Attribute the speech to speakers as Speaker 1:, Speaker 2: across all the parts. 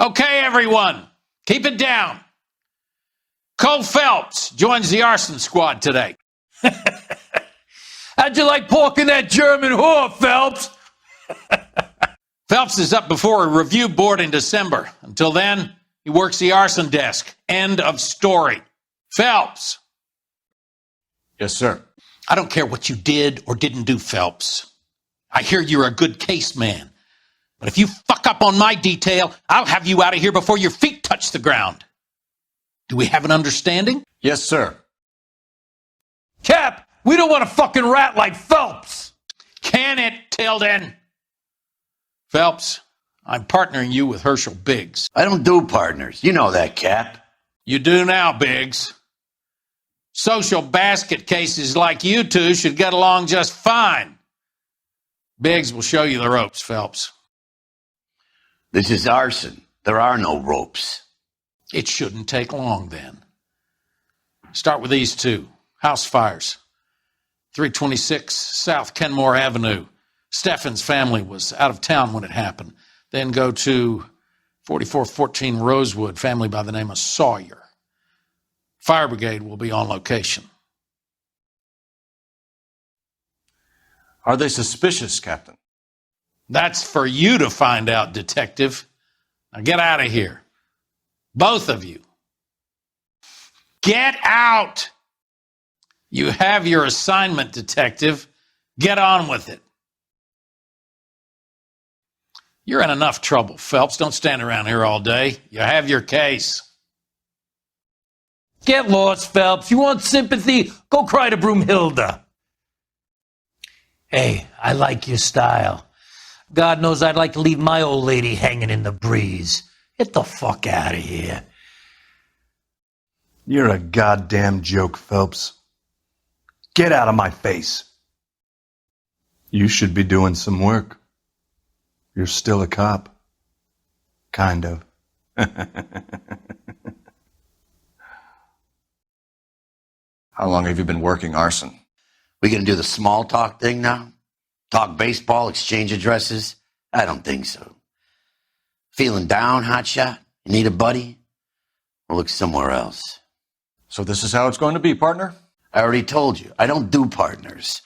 Speaker 1: Okay, everyone, keep it down. Cole Phelps joins the arson squad today.
Speaker 2: How'd you like pork in that German whore, Phelps?
Speaker 1: Phelps is up before a review board in December. Until then, he works the arson desk. End of story. Phelps.
Speaker 3: Yes, sir.
Speaker 1: I don't care what you did or didn't do, Phelps. I hear you're a good case man. But if you fuck up on my detail, I'll have you out of here before your feet touch the ground. Do we have an understanding?
Speaker 3: Yes, sir.
Speaker 2: Cap, we don't want a fucking rat like Phelps.
Speaker 1: Can it, Tilden? Phelps, I'm partnering you with Herschel Biggs.
Speaker 4: I don't do partners. You know that, Cap.
Speaker 1: You do now, Biggs. Social basket cases like you two should get along just fine. Biggs will show you the ropes, Phelps.
Speaker 4: This is arson. There are no ropes.
Speaker 1: It shouldn't take long, then. Start with these two. House fires. 326 South Kenmore Avenue. Steffen's family was out of town when it happened. Then go to 4414 Rosewood, family by the name of Sawyer. Fire brigade will be on location.
Speaker 3: Are they suspicious, Captain?
Speaker 1: That's for you to find out, detective. Now get out of here. Both of you. Get out! You have your assignment, detective. Get on with it. You're in enough trouble, Phelps. Don't stand around here all day. You have your case.
Speaker 2: Get lost, Phelps. You want sympathy? Go cry to Broomhilda. Hey, I like your style. God knows I'd like to leave my old lady hanging in the breeze. Get the fuck out of here.
Speaker 5: You're a goddamn joke, Phelps. Get out of my face. You should be doing some work. You're still a cop. Kind of.
Speaker 3: How long have you been working arson?
Speaker 4: We gonna do the small talk thing now? Talk baseball, exchange addresses? I don't think so. Feeling down, hotshot? You need a buddy? We'll look somewhere else.
Speaker 3: So this is how it's going to be, partner?
Speaker 4: I already told you, I don't do partners.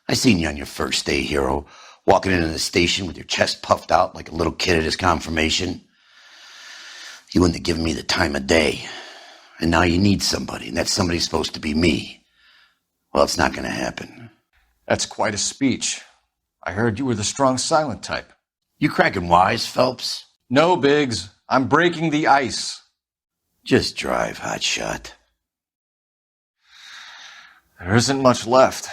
Speaker 4: I seen you on your first day, hero, walking into the station with your chest puffed out like a little kid at his confirmation. You wouldn't have given me the time of day. And now you need somebody, and that somebody's supposed to be me. Well, it's not going to happen.
Speaker 3: That's quite a speech. I heard you were the strong silent type.
Speaker 4: You cracking wise, Phelps?
Speaker 3: No, Biggs. I'm breaking the ice.
Speaker 4: Just drive, hotshot.
Speaker 3: There isn't much left.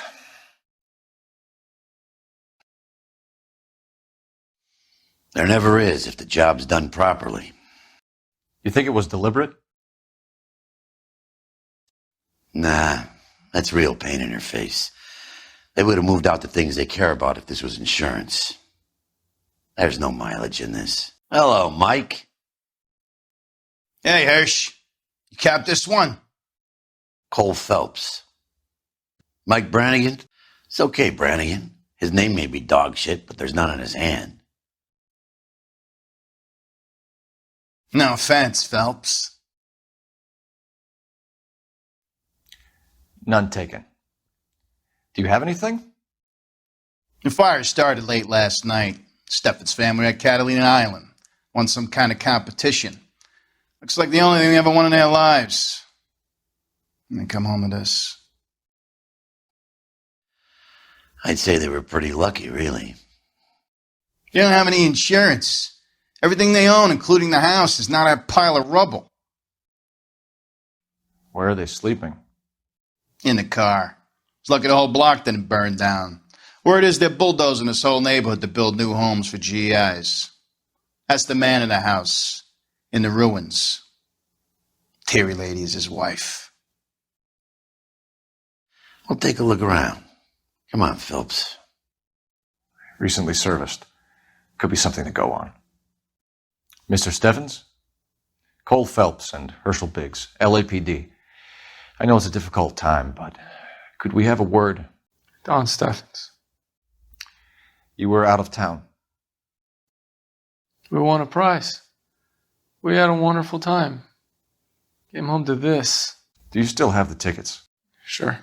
Speaker 4: There never is if the job's done properly.
Speaker 3: You think it was deliberate?
Speaker 4: Nah, that's real pain in her face. They would have moved out the things they care about if this was insurance. There's no mileage in this. Hello, Mike.
Speaker 6: Hey, Hirsch. You capped this one?
Speaker 4: Cole Phelps. Mike Brannigan? It's okay, Brannigan. His name may be dog shit, but there's none on his hand.
Speaker 6: No offense, Phelps.
Speaker 3: None taken. Do you have anything?
Speaker 6: The fire started late last night. Steffen's family at Catalina Island. Won some kind of competition. Looks like the only thing they ever won in their lives. And they come home to this.
Speaker 4: I'd say they were pretty lucky, really.
Speaker 6: They don't have any insurance. Everything they own, including the house, is not a pile of rubble.
Speaker 3: Where are they sleeping?
Speaker 6: In the car. It's lucky the whole block didn't burn down. Word is they're bulldozing this whole neighborhood to build new homes for GIs. That's the man in the house, in the ruins. Terry Lady is his wife.
Speaker 4: We'll take a look around. Come on, Phelps.
Speaker 3: Recently serviced. Could be something to go on. Mr. Steffens? Cole Phelps and Herschel Biggs, LAPD. I know it's a difficult time, but could we have a word?
Speaker 7: Don Steffens.
Speaker 3: You were out of town.
Speaker 7: We won a prize. We had a wonderful time. Came home to this.
Speaker 3: Do you still have the tickets?
Speaker 7: Sure.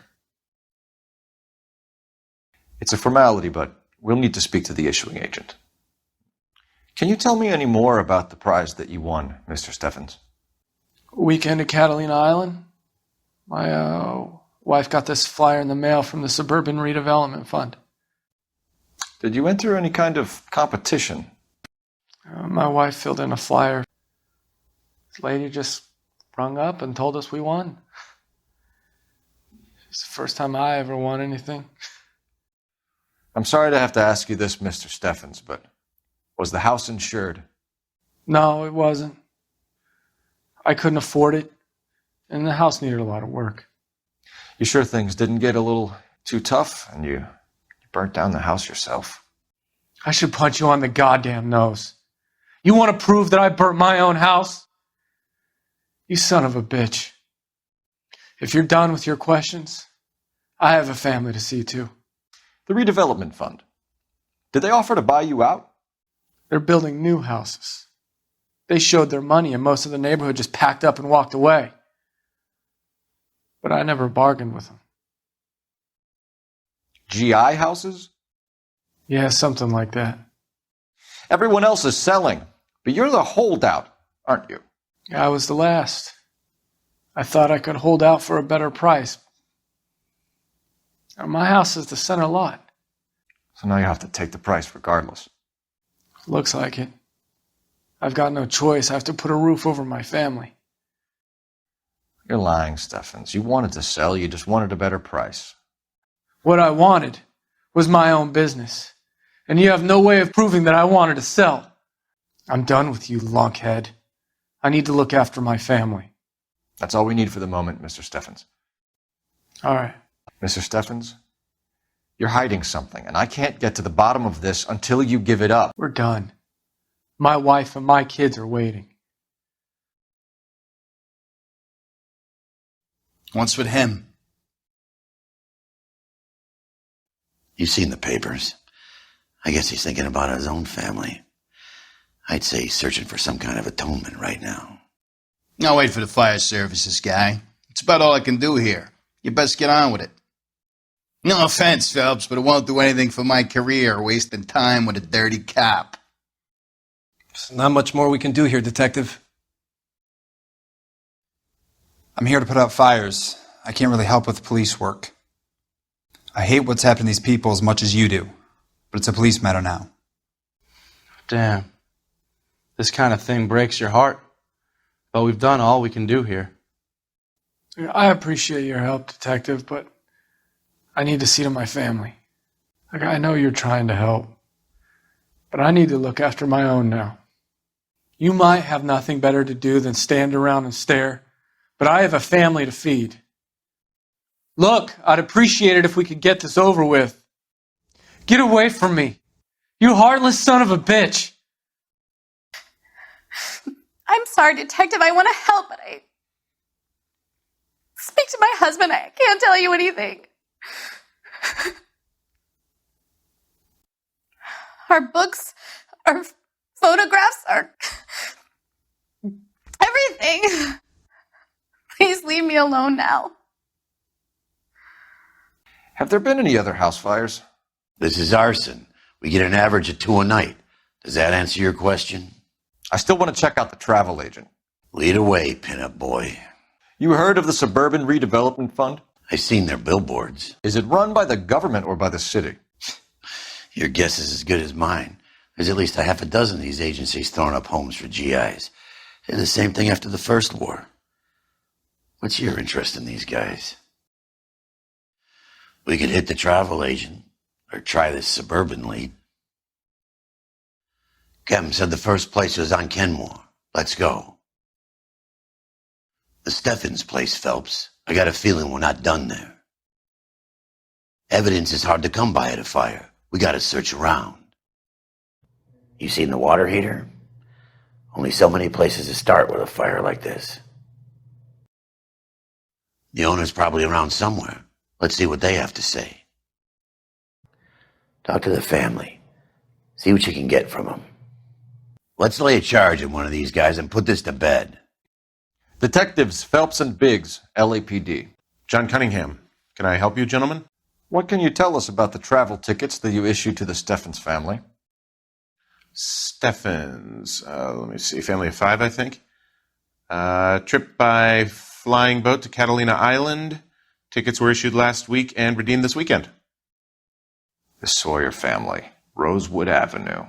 Speaker 3: It's a formality, but we'll need to speak to the issuing agent. Can you tell me any more about the prize that you won, Mr. Steffens?
Speaker 7: Weekend at Catalina Island. My wife got this flyer in the mail from the Suburban Redevelopment Fund.
Speaker 3: Did you enter any kind of competition?
Speaker 7: My wife filled in a flyer. This lady just rung up and told us we won. It's the first time I ever won anything.
Speaker 3: I'm sorry to have to ask you this, Mr. Steffens, but was the house insured?
Speaker 7: No, it wasn't. I couldn't afford it, and the house needed a lot of work.
Speaker 3: You sure things didn't get a little too tough and you burnt down the house yourself?
Speaker 7: I should punch you on the goddamn nose. You want to prove that I burnt my own house? You son of a bitch. If you're done with your questions, I have a family to see to.
Speaker 3: The redevelopment fund. Did they offer to buy you out?
Speaker 7: They're building new houses. They showed their money and most of the neighborhood just packed up and walked away. But I never bargained with them.
Speaker 3: GI houses?
Speaker 7: Yeah, something like that.
Speaker 3: Everyone else is selling, but you're the holdout, aren't you?
Speaker 7: I was the last. I thought I could hold out for a better price. My house is the center lot.
Speaker 3: So now you have to take the price regardless.
Speaker 7: Looks like it. I've got no choice. I have to put a roof over my family.
Speaker 3: You're lying, Steffens. You wanted to sell, you just wanted a better price.
Speaker 7: What I wanted was my own business. And you have no way of proving that I wanted to sell. I'm done with you, lunkhead. I need to look after my family.
Speaker 3: That's all we need for the moment, Mr. Steffens.
Speaker 7: All right.
Speaker 3: Mr. Steffens, you're hiding something, and I can't get to the bottom of this until you give it up.
Speaker 7: We're done. My wife and my kids are waiting.
Speaker 6: What's with him?
Speaker 4: You've seen the papers. I guess he's thinking about his own family. I'd say he's searching for some kind of atonement right now.
Speaker 6: I'll wait for the fire services guy. It's about all I can do here. You best get on with it. No offense, Phelps, but it won't do anything for my career, wasting time with a dirty cop.
Speaker 8: There's not much more we can do here, Detective. I'm here to put out fires. I can't really help with police work. I hate what's happened to these people as much as you do, but it's a police matter now.
Speaker 9: Damn. This kind of thing breaks your heart. But we've done all we can do here.
Speaker 7: I appreciate your help, Detective, but I need to see to my family. I know you're trying to help, but I need to look after my own now. You might have nothing better to do than stand around and stare, but I have a family to feed. Look, I'd appreciate it if we could get this over with. Get away from me, you heartless son of a bitch.
Speaker 10: I'm sorry, Detective. I want to help, but I speak to my husband. I can't tell you anything. Our books, our photographs, our everything. Please leave me alone now.
Speaker 3: Have there been any other house fires?
Speaker 4: This is arson. We get an average of 2 a night. Does that answer your question?
Speaker 3: I still want to check out the travel agent.
Speaker 4: Lead away, pinup boy.
Speaker 3: You heard of the Suburban Redevelopment Fund?
Speaker 4: I've seen their billboards.
Speaker 3: Is it run by the government or by the city?
Speaker 4: Your guess is as good as mine. There's at least a half a dozen of these agencies throwing up homes for GIs. Did the same thing after the first war. What's your interest in these guys? We could hit the travel agent, or try this suburban lead. Captain said the first place was on Kenmore. Let's go. The Steffens place, Phelps. I got a feeling we're not done there. Evidence is hard to come by at a fire. We gotta search around. You seen the water heater? Only so many places to start with a fire like this. The owner's probably around somewhere. Let's see what they have to say. Talk to the family. See what you can get from them. Let's lay a charge at one of these guys and put this to bed.
Speaker 3: Detectives Phelps and Biggs, LAPD.
Speaker 11: John Cunningham. Can I help you, gentlemen?
Speaker 3: What can you tell us about the travel tickets that you issued to the Steffens family?
Speaker 11: Steffens. Let me see. Family of 5, I think. Trip by flying boat to Catalina Island. Tickets were issued last week and redeemed this weekend.
Speaker 3: The Sawyer family, Rosewood Avenue.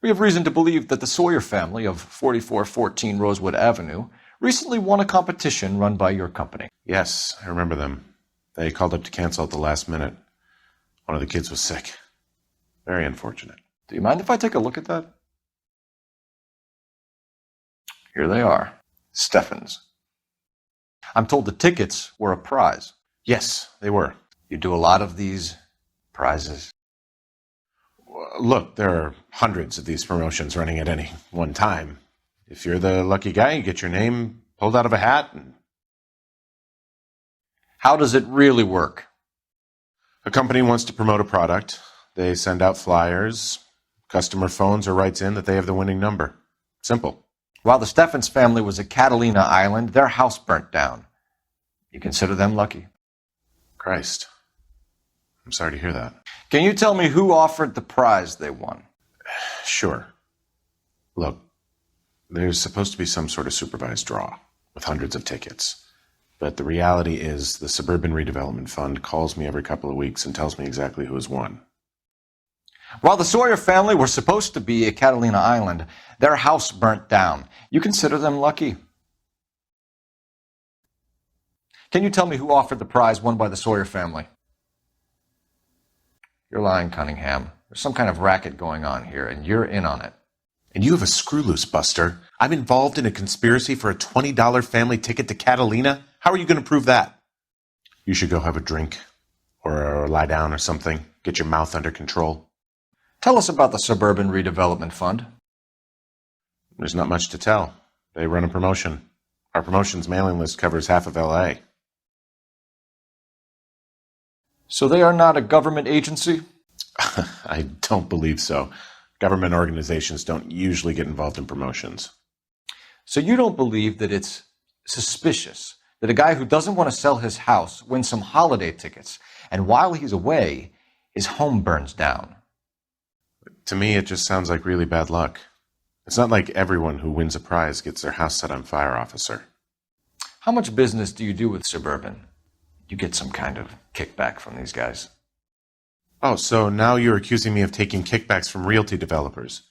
Speaker 3: We have reason to believe that the Sawyer family of 4414 Rosewood Avenue recently won a competition run by your company.
Speaker 11: Yes, I remember them. They called up to cancel at the last minute. One of the kids was sick. Very unfortunate.
Speaker 3: Do you mind if I take a look at that? Here they are. Steffens. I'm told the tickets were a prize.
Speaker 11: Yes, they were.
Speaker 3: You do a lot of these prizes?
Speaker 11: Look, there are hundreds of these promotions running at any one time. If you're the lucky guy, you get your name pulled out of a hat.
Speaker 3: How does it really work?
Speaker 11: A company wants to promote a product. They send out flyers. Customer phones or writes in that they have the winning number. Simple.
Speaker 3: While the Steffens family was at Catalina Island, their house burnt down. You consider them lucky?
Speaker 11: Christ. I'm sorry to hear that.
Speaker 3: Can you tell me who offered the prize they won?
Speaker 11: Sure. Look, there's supposed to be some sort of supervised draw with hundreds of tickets. But the reality is the Suburban Redevelopment Fund calls me every couple of weeks and tells me exactly who has won.
Speaker 3: While the Sawyer family were supposed to be at Catalina Island, their house burnt down. You consider them lucky? Can you tell me who offered the prize won by the Sawyer family? You're lying, Cunningham. There's some kind of racket going on here, and you're in on it.
Speaker 11: And you have a screw loose, Buster. I'm involved in a conspiracy for a $20 family ticket to Catalina? How are you going to prove that? You should go have a drink or lie down or something. Get your mouth under control.
Speaker 3: Tell us about the Suburban Redevelopment Fund.
Speaker 11: There's not much to tell. They run a promotion. Our promotion's mailing list covers half of L.A.
Speaker 3: So they are not a government agency?
Speaker 11: I don't believe so. Government organizations don't usually get involved in promotions.
Speaker 3: So you don't believe that it's suspicious that a guy who doesn't want to sell his house wins some holiday tickets, and while he's away, his home burns down?
Speaker 11: To me, it just sounds like really bad luck. It's not like everyone who wins a prize gets their house set on fire, officer.
Speaker 3: How much business do you do with Suburban? You get some kind of kickback from these guys.
Speaker 11: Oh, so now you're accusing me of taking kickbacks from realty developers.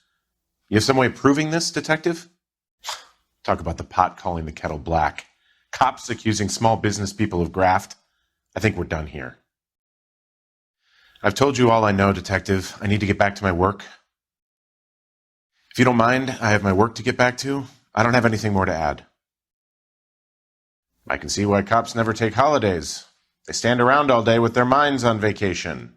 Speaker 11: You have some way of proving this, detective? Talk about the pot calling the kettle black. Cops accusing small business people of graft. I think we're done here. I've told you all I know, detective. I need to get back to my work. If you don't mind, I have my work to get back to. I don't have anything more to add. I can see why cops never take holidays. They stand around all day with their minds on vacation.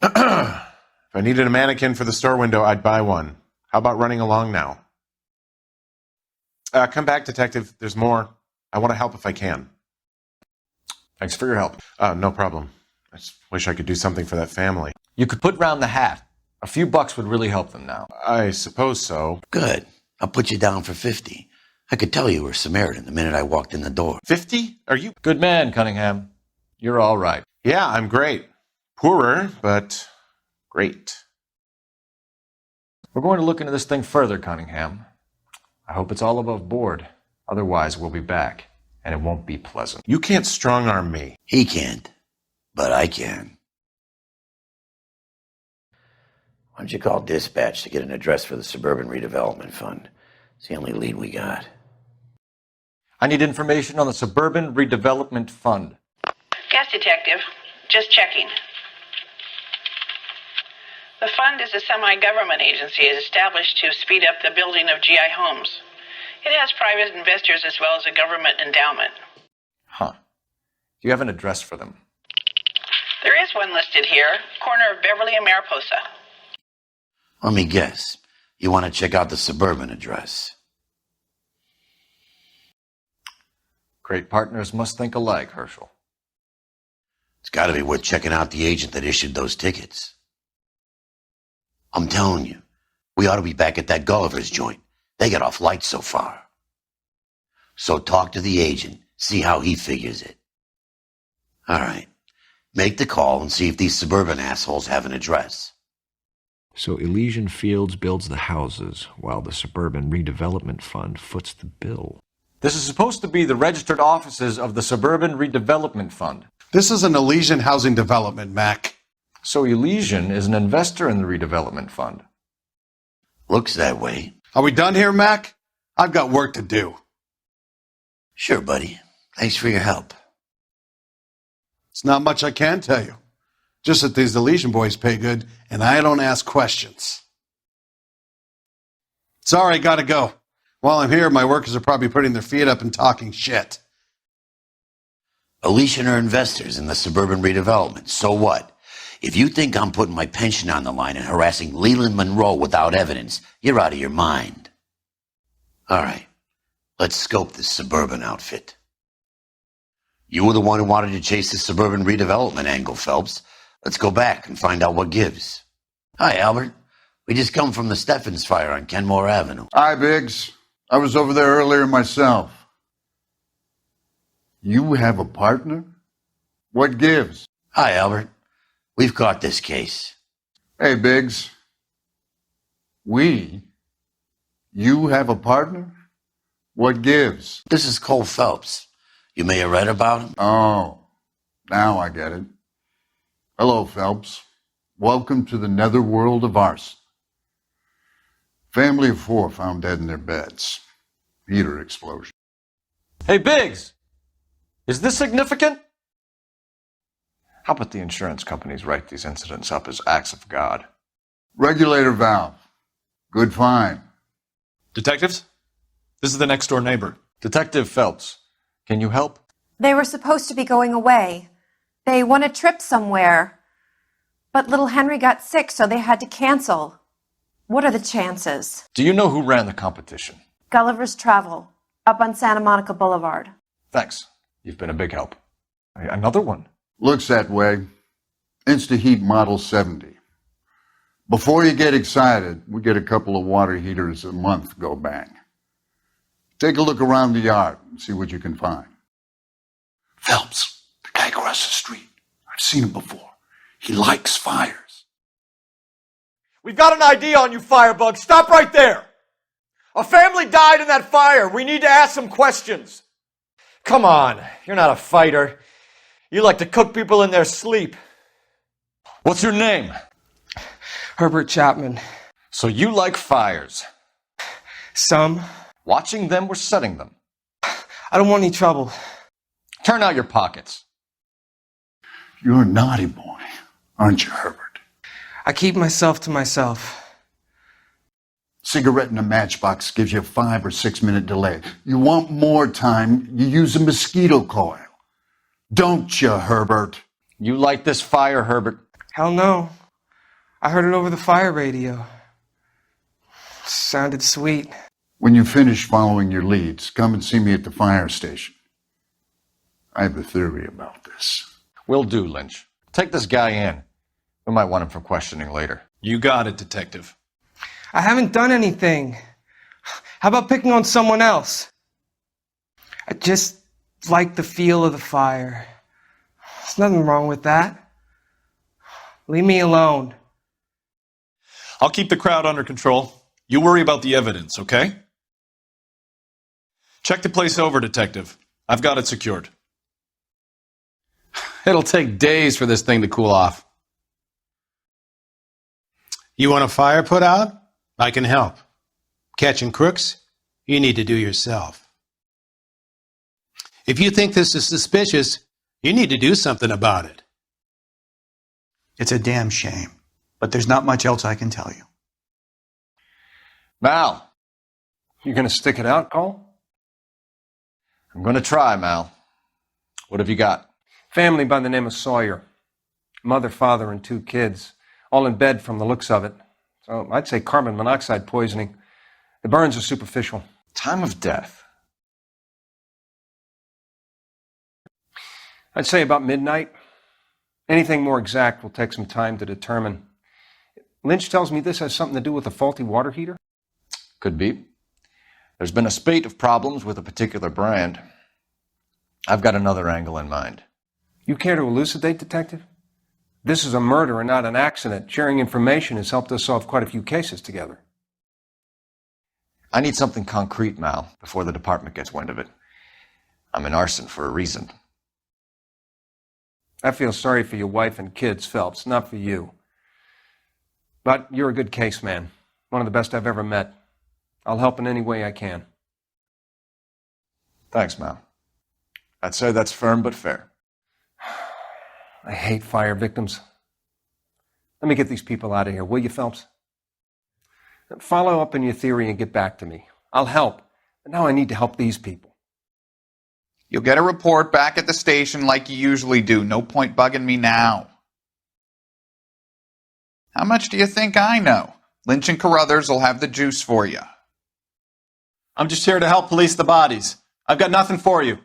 Speaker 11: If I needed a mannequin for the store window, I'd buy one. How about running along now? Come back, detective. There's more. I want to help if I can.
Speaker 3: Thanks for your help.
Speaker 11: No problem. I just wish I could do something for that family.
Speaker 3: You could put round the hat. A few bucks would really help them now.
Speaker 11: I suppose so.
Speaker 4: Good. I'll put you down for 50. I could tell you were Samaritan the minute I walked in the door.
Speaker 11: 50? Are you?
Speaker 3: Good man, Cunningham. You're all right.
Speaker 11: Yeah, I'm great. Poorer, but great.
Speaker 3: We're going to look into this thing further, Cunningham. I hope it's all above board. Otherwise, we'll be back, and it won't be pleasant.
Speaker 11: You can't strong-arm me.
Speaker 4: He can't, but I can. Why don't you call dispatch to get an address for the Suburban Redevelopment Fund? It's the only lead we got.
Speaker 3: I need information on the Suburban Redevelopment Fund.
Speaker 12: Yes, detective. Just checking. The fund is a semi-government agency established to speed up the building of GI homes. It has private investors as well as a government endowment.
Speaker 3: Huh. Do you have an address for them?
Speaker 12: There is one listed here, corner of Beverly and Mariposa.
Speaker 4: Let me guess. You want to check out the Suburban address?
Speaker 3: Great partners must think alike, Herschel.
Speaker 4: It's got to be worth checking out the agent that issued those tickets. I'm telling you, We ought to be back at that Gulliver's joint. They got off light so far. So talk to the agent, see how he figures it. All right. Make the call and see if these suburban assholes have an address.
Speaker 13: So Elysian Fields builds the houses, while the Suburban Redevelopment Fund foots the bill.
Speaker 3: This is supposed to be the registered offices of the Suburban Redevelopment Fund.
Speaker 14: This is an Elysian housing development, Mac.
Speaker 3: So Elysian is an investor in the redevelopment fund.
Speaker 4: Looks that way.
Speaker 14: Are we done here, Mac? I've got work to do.
Speaker 4: Sure, buddy. Thanks for your help.
Speaker 14: It's not much I can tell you. Just that these Elysian boys pay good, and I don't ask questions. Sorry, gotta go. While I'm here, my workers are probably putting their feet up and talking shit.
Speaker 4: Elysian are investors in the suburban redevelopment. So what? If you think I'm putting my pension on the line and harassing Leland Monroe without evidence, you're out of your mind. All right, let's scope this suburban outfit. You were the one who wanted to chase the suburban redevelopment angle, Phelps. Let's go back and find out what gives. Hi, Albert. We just come from the Steffens fire on Kenmore Avenue.
Speaker 15: Hi, Biggs. I was over there earlier myself. You have a partner? What gives?
Speaker 4: Hi, Albert. We've caught this case.
Speaker 15: Hey, Biggs. You have a partner? What gives?
Speaker 4: This is Cole Phelps. You may have read about him.
Speaker 15: Oh, now I get it. Hello, Phelps. Welcome to the netherworld of arson. Family of 4 found dead in their beds. Heater explosion.
Speaker 3: Hey, Biggs! Is this significant? How about the insurance companies write these incidents up as acts of God?
Speaker 15: Regulator valve. Good find.
Speaker 16: Detectives? This is the next door neighbor.
Speaker 3: Detective Phelps, can you help?
Speaker 10: They were supposed to be going away. They won a trip somewhere. But little Henry got sick, so they had to cancel. What are the chances?
Speaker 3: Do you know who ran the competition?
Speaker 10: Gulliver's Travel, up on Santa Monica Boulevard.
Speaker 3: Thanks. You've been a big help. Another one.
Speaker 15: Looks that way. InstaHeat Model 70. Before you get excited, we get a couple of water heaters a month go bang. Take a look around the yard and see what you can find.
Speaker 14: Phelps, the guy across the street. I've seen him before. He likes fires.
Speaker 3: We've got an ID on you, Firebug. Stop right there. A family died in that fire. We need to ask some questions. Come on, you're not a fighter. You like to cook people in their sleep. What's your name?
Speaker 17: Herbert Chapman.
Speaker 3: So you like fires?
Speaker 17: Some.
Speaker 3: Watching them or setting them?
Speaker 17: I don't want any trouble.
Speaker 3: Turn out your pockets.
Speaker 15: You're a naughty boy, aren't you, Herbert?
Speaker 17: I keep myself to myself.
Speaker 15: Cigarette in a matchbox gives you a 5 or 6 minute delay. You want more time, you use a mosquito coil. Don't you, Herbert?
Speaker 3: You light this fire, Herbert?
Speaker 17: Hell no. I heard it over the fire radio. Sounded sweet.
Speaker 15: When you finish following your leads, come and see me at the fire station. I have a theory about this.
Speaker 3: Will do, Lynch. Take this guy in. We might want him for questioning later.
Speaker 16: You got it, Detective.
Speaker 17: I haven't done anything. How about picking on someone else? I just like the feel of the fire. There's nothing wrong with that. Leave me alone.
Speaker 16: I'll keep the crowd under control. You worry about the evidence, okay? Check the place over, Detective. I've got it secured.
Speaker 6: It'll take days for this thing to cool off. You want a fire put out? I can help. Catching crooks? You need to do yourself. If you think this is suspicious, you need to do something about it.
Speaker 18: It's a damn shame, but there's not much else I can tell you.
Speaker 3: Mal, you gonna stick it out, Cole? I'm gonna try, Mal. What have you got?
Speaker 19: Family by the name of Sawyer. Mother, father, and 2 kids. All in bed from the looks of it. So I'd say carbon monoxide poisoning. The burns are superficial.
Speaker 3: Time of death?
Speaker 19: I'd say about midnight. Anything more exact will take some time to determine. Lynch tells me this has something to do with a faulty water heater?
Speaker 3: Could be. There's been a spate of problems with a particular brand. I've got another angle in mind.
Speaker 19: You care to elucidate, Detective? This is a murder and not an accident. Sharing information has helped us solve quite a few cases together.
Speaker 3: I need something concrete, Mal, before the department gets wind of it. I'm in arson for a reason.
Speaker 19: I feel sorry for your wife and kids, Phelps, not for you. But you're a good case man. One of the best I've ever met. I'll help in any way I can.
Speaker 3: Thanks, Mal. I'd say that's firm but fair.
Speaker 19: I hate fire victims. Let me get these people out of here, will you, Phelps? Follow up on your theory and get back to me. I'll help, but now I need to help these people.
Speaker 20: You'll get a report back at the station like you usually do. No point bugging me now. How much do you think I know? Lynch and Carruthers will have the juice for you.
Speaker 16: I'm just here to help police the bodies. I've got nothing for you.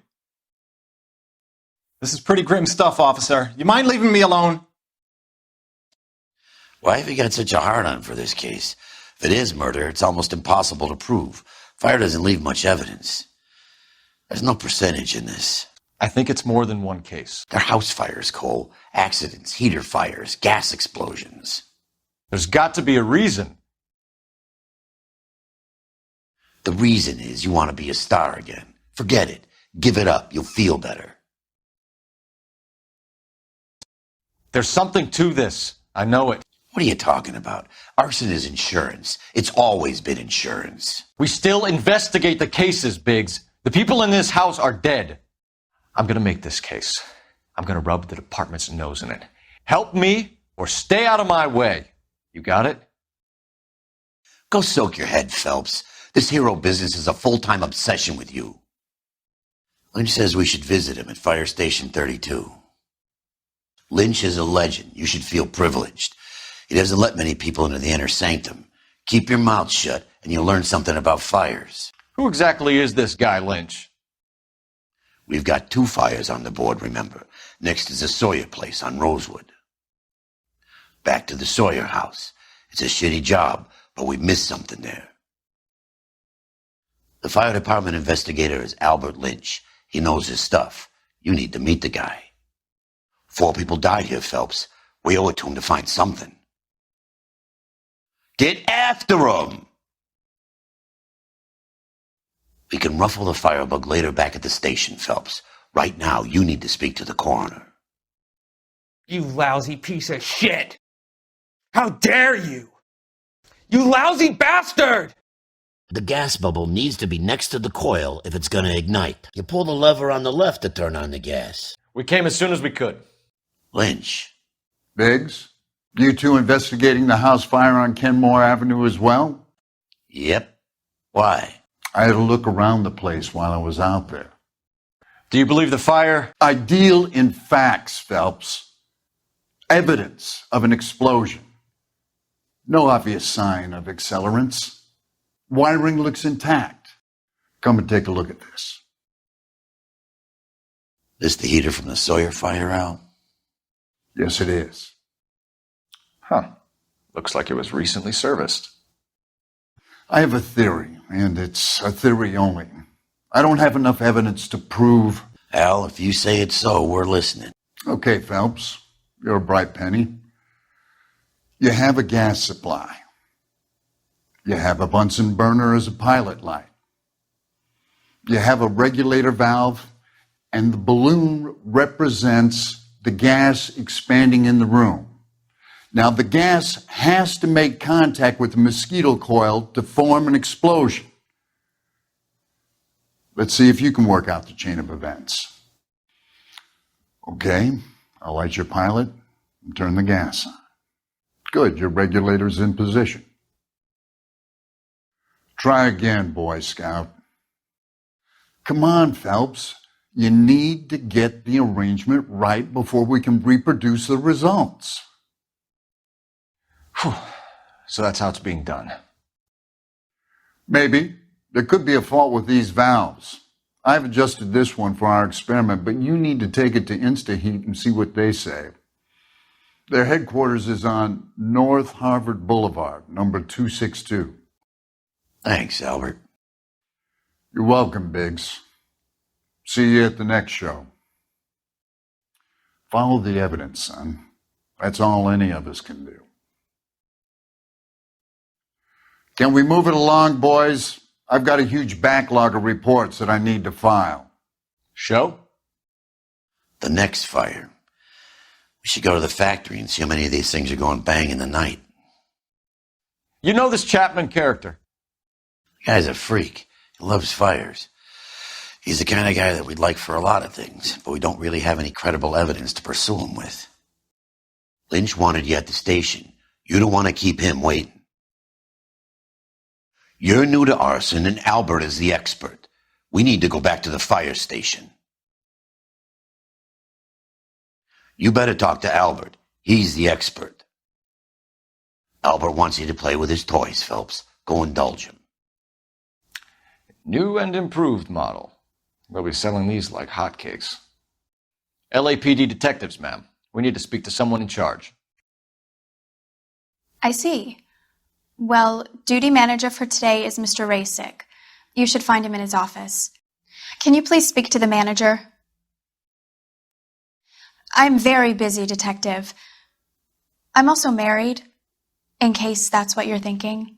Speaker 16: This is pretty grim stuff, officer. You mind leaving me alone?
Speaker 4: Why have you got such a hard-on for this case? If it is murder, it's almost impossible to prove. Fire doesn't leave much evidence. There's no percentage in this.
Speaker 3: I think it's more than one case.
Speaker 4: They're house fires, Cole. Accidents, heater fires, gas explosions.
Speaker 3: There's got to be a reason.
Speaker 4: The reason is you want to be a star again. Forget it. Give it up. You'll feel better.
Speaker 3: There's something to this. I know it.
Speaker 4: What are you talking about? Arson is insurance. It's always been insurance.
Speaker 3: We still investigate the cases, Biggs. The people in this house are dead. I'm going to make this case. I'm going to rub the department's nose in it. Help me or stay out of my way. You got it?
Speaker 4: Go soak your head, Phelps. This hero business is a full-time obsession with you. Lynch says we should visit him at Fire Station 32. Lynch is a legend. You should feel privileged. He doesn't let many people into the inner sanctum. Keep your mouth shut, and you'll learn something about fires.
Speaker 3: Who exactly is this guy, Lynch?
Speaker 4: We've got 2 fires on the board, remember. Next is the Sawyer place on Rosewood. Back to the Sawyer house. It's a shitty job, but we missed something there. The fire department investigator is Albert Lynch. He knows his stuff. You need to meet the guy. 4 people died here, Phelps. We owe it to him to find something. Get after him! We can ruffle the firebug later back at the station, Phelps. Right now, you need to speak to the coroner.
Speaker 17: You lousy piece of shit! How dare you! You lousy bastard!
Speaker 4: The gas bubble needs to be next to the coil if it's going to ignite. You pull the lever on the left to turn on the gas.
Speaker 3: We came as soon as we could.
Speaker 4: Lynch.
Speaker 15: Biggs, you 2 investigating the house fire on Kenmore Avenue as well?
Speaker 4: Yep. Why?
Speaker 15: I had a look around the place while I was out there.
Speaker 3: Do you believe the fire?
Speaker 15: I deal in facts, Phelps. Evidence of an explosion. No obvious sign of accelerants. Wiring looks intact. Come and take a look at this.
Speaker 4: This the heater from the Sawyer fire, Al?
Speaker 15: Yes, it is.
Speaker 3: Huh. Looks like it was recently serviced.
Speaker 15: I have a theory, and it's a theory only. I don't have enough evidence to prove...
Speaker 4: Al, if you say it's so, we're listening.
Speaker 15: Okay, Phelps. You're a bright penny. You have a gas supply. You have a Bunsen burner as a pilot light. You have a regulator valve, and the balloon represents the gas expanding in the room. Now, the gas has to make contact with the mosquito coil to form an explosion. Let's see if you can work out the chain of events. Okay, I'll light your pilot and turn the gas on. Good, your regulator's in position. Try again, Boy Scout. Come on, Phelps. You need to get the arrangement right before we can reproduce the results.
Speaker 3: Whew. So that's how it's being done.
Speaker 15: Maybe. There could be a fault with these valves. I've adjusted this one for our experiment, but you need to take it to InstaHeat and see what they say. Their headquarters is on North Harvard Boulevard, number 262.
Speaker 4: Thanks, Albert.
Speaker 15: You're welcome, Biggs. See you at the next show. Follow the evidence, son. That's all any of us can do. Can we move it along, boys? I've got a huge backlog of reports that I need to file.
Speaker 3: Show?
Speaker 4: The next fire. We should go to the factory and see how many of these things are going bang in the night.
Speaker 3: You know this Chapman character?
Speaker 4: The guy's a freak. He loves fires. He's the kind of guy that we'd like for a lot of things, but we don't really have any credible evidence to pursue him with. Lynch wanted you at the station. You don't want to keep him waiting. You're new to arson, and Albert is the expert. We need to go back to the fire station. You better talk to Albert. He's the expert. Albert wants you to play with his toys, Phelps. Go indulge him.
Speaker 3: New and improved model. We'll be selling these like hotcakes. LAPD detectives, ma'am. We need to speak to someone in charge.
Speaker 21: I see. Well, duty manager for today is Mr. Rasick. You should find him in his office. Can you please speak to the manager? I'm very busy, Detective. I'm also married, in case that's what you're thinking.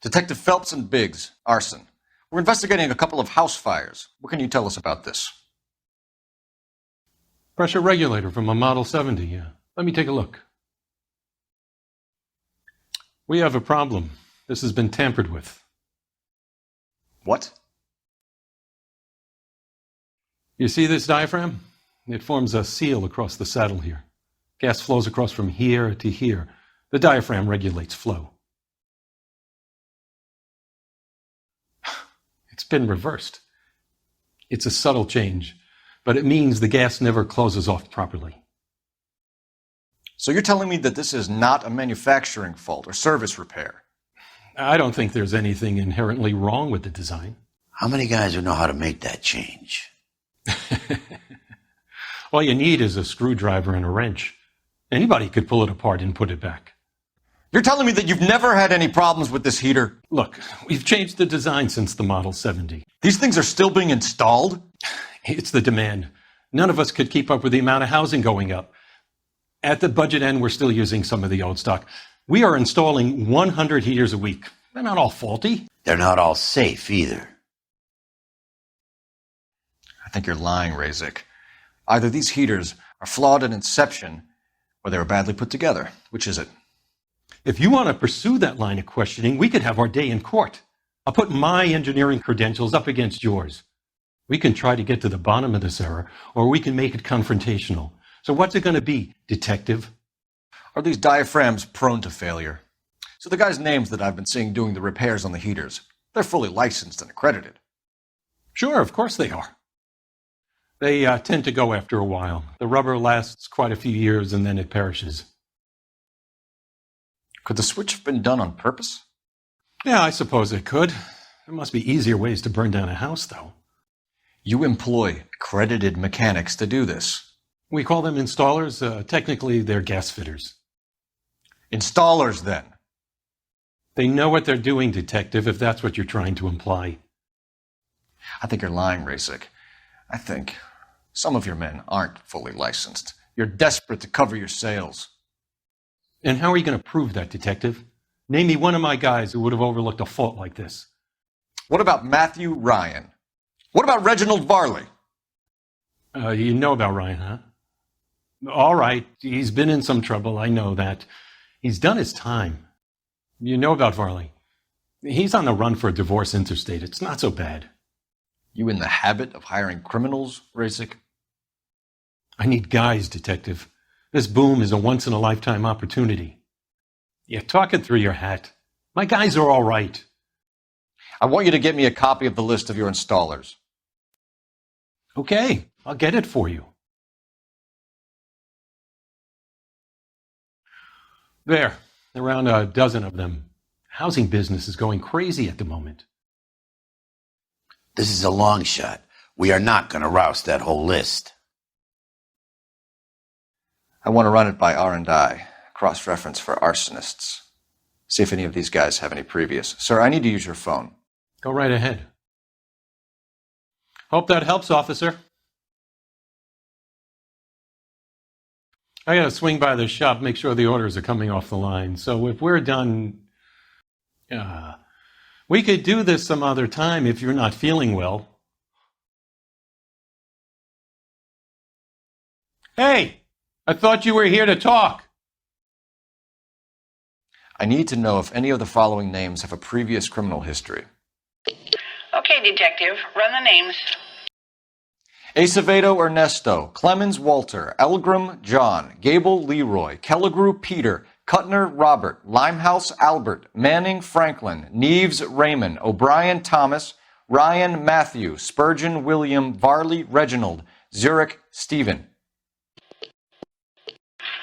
Speaker 3: Detective Phelps and Biggs, arson. We're investigating a couple of house fires. What can you tell us about this?
Speaker 22: Pressure regulator from a Model 70. Let me take a look. We have a problem. This has been tampered with.
Speaker 3: What?
Speaker 22: You see this diaphragm? It forms a seal across the saddle here. Gas flows across from here to here. The diaphragm regulates flow. It's been reversed. It's a subtle change, but it means the gas never closes off properly.
Speaker 3: So you're telling me that this is not a manufacturing fault or service repair?
Speaker 22: I don't think there's anything inherently wrong with the design.
Speaker 4: How many guys would know how to make that change?
Speaker 22: All you need is a screwdriver and a wrench. Anybody could pull it apart and put it back.
Speaker 3: You're telling me that you've never had any problems with this heater?
Speaker 22: Look, we've changed the design since the Model 70.
Speaker 3: These things are still being installed?
Speaker 22: It's the demand. None of us could keep up with the amount of housing going up. At the budget end, we're still using some of the old stock. We are installing 100 heaters a week. They're not all faulty.
Speaker 4: They're not all safe either.
Speaker 3: I think you're lying, Rasick. Either these heaters are flawed at inception, or they were badly put together. Which is it?
Speaker 22: If you want to pursue that line of questioning, we could have our day in court. I'll put my engineering credentials up against yours. We can try to get to the bottom of this error, or we can make it confrontational. So what's it going to be, detective?
Speaker 3: Are these diaphragms prone to failure? So the guys' names that I've been seeing doing the repairs on the heaters, they're fully licensed and accredited.
Speaker 22: Sure, of course they are. They tend to go after a while. The rubber lasts quite a few years and then it perishes.
Speaker 3: Could the switch have been done on purpose?
Speaker 22: Yeah, I suppose it could. There must be easier ways to burn down a house, though.
Speaker 3: You employ accredited mechanics to do this.
Speaker 22: We call them installers. Technically, they're gas fitters.
Speaker 3: Installers, then?
Speaker 22: They know what they're doing, detective, if that's what you're trying to imply.
Speaker 3: I think you're lying, Rasick. I think some of your men aren't fully licensed. You're desperate to cover your sales.
Speaker 22: And how are you going to prove that, detective? Name me one of my guys who would have overlooked a fault like this.
Speaker 3: What about Matthew Ryan? What about Reginald Varley?
Speaker 22: You know about Ryan, huh? All right, he's been in some trouble, I know that. He's done his time. You know about Varley. He's on the run for a divorce interstate. It's not so bad.
Speaker 3: You in the habit of hiring criminals, Rasick?
Speaker 22: I need guys, detective. This boom is a once-in-a-lifetime opportunity. You're talking through your hat. My guys are all right.
Speaker 3: I want you to get me a copy of the list of your installers.
Speaker 22: Okay, I'll get it for you. There, around a dozen of them. Housing business is going crazy at the moment.
Speaker 4: This is a long shot. We are not going to roust that whole list.
Speaker 3: I want to run it by R&I, cross-reference for arsonists. See if any of these guys have any previous. Sir, I need to use your phone.
Speaker 22: Go right ahead. Hope that helps, officer. I gotta swing by the shop, make sure the orders are coming off the line. So if we're done, we could do this some other time if you're not feeling well. Hey, I thought you were here to talk.
Speaker 3: I need to know if any of the following names have a previous criminal history.
Speaker 12: Okay, Detective, run the names.
Speaker 3: Acevedo Ernesto, Clemens Walter, Elgram John, Gable Leroy, Kelligrew Peter, Cutner Robert, Limehouse Albert, Manning Franklin, Neves Raymond, O'Brien Thomas, Ryan Matthew, Spurgeon William, Varley Reginald, Zurich Stephen.